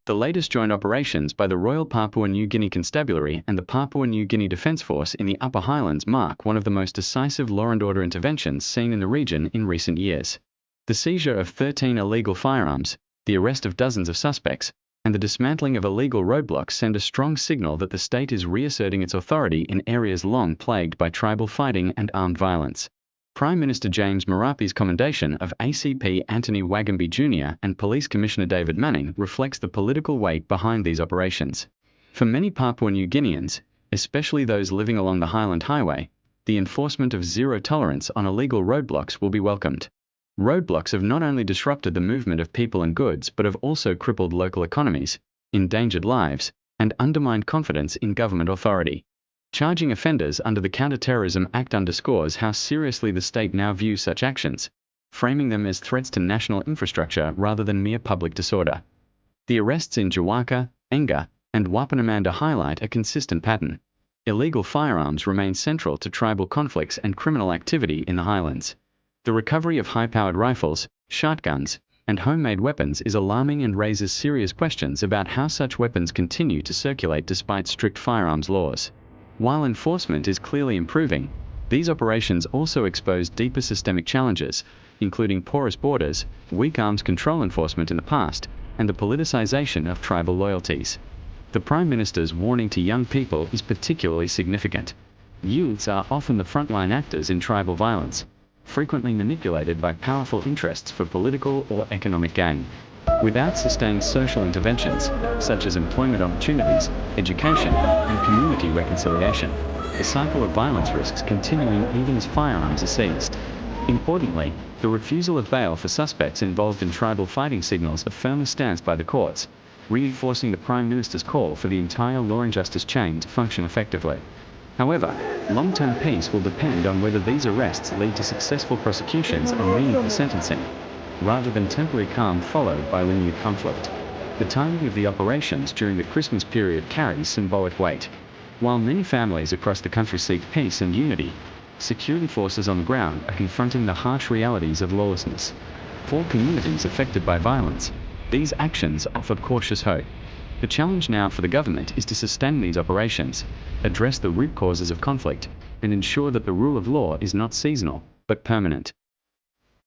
The latest joint operations by the Royal Papua New Guinea Constabulary and the Papua New Guinea Defence Force in the Upper Highlands mark one of the most decisive law and order interventions seen in the region in recent years. The seizure of 13 illegal firearms, the arrest of dozens of suspects, and the dismantling of illegal roadblocks send a strong signal that the state is reasserting its authority in areas long plagued by tribal fighting and armed violence. Prime Minister James Marape's commendation of ACP Anthony Wagambi Jr. and Police Commissioner David Manning reflects the political weight behind these operations. For many Papua New Guineans, especially those living along the Highland Highway, the enforcement of zero tolerance on illegal roadblocks will be welcomed. Roadblocks have not only disrupted the movement of people and goods but have also crippled local economies, endangered lives, and undermined confidence in government authority. Charging offenders under the Counter-Terrorism Act underscores how seriously the state now views such actions, framing them as threats to national infrastructure rather than mere public disorder. The arrests in Jawaka, Enga, and Wapanamanda highlight a consistent pattern. Illegal firearms remain central to tribal conflicts and criminal activity in the highlands. The recovery of high-powered rifles, shotguns, and homemade weapons is alarming and raises serious questions about how such weapons continue to circulate despite strict firearms laws. While enforcement is clearly improving, these operations also expose deeper systemic challenges, including porous borders, weak arms control enforcement in the past, and the politicization of tribal loyalties. The Prime Minister's warning to young people is particularly significant. Youths are often the frontline actors in tribal violence, frequently manipulated by powerful interests for political or economic gain. Without sustained social interventions, such as employment opportunities, education, and community reconciliation, the cycle of violence risks continuing even as firearms are seized. Importantly, the refusal of bail for suspects involved in tribal fighting signals a firmer stance by the courts, reinforcing the Prime Minister's call for the entire law and justice chain to function effectively. However, long-term peace will depend on whether these arrests lead to successful prosecutions and meaningful sentencing, rather than temporary calm followed by renewed conflict. The timing of the operations during the Christmas period carries symbolic weight. While many families across the country seek peace and unity, security forces on the ground are confronting the harsh realities of lawlessness. For communities affected by violence, these actions offer cautious hope. The challenge now for the government is to sustain these operations, address the root causes of conflict, and ensure that the rule of law is not seasonal, but permanent.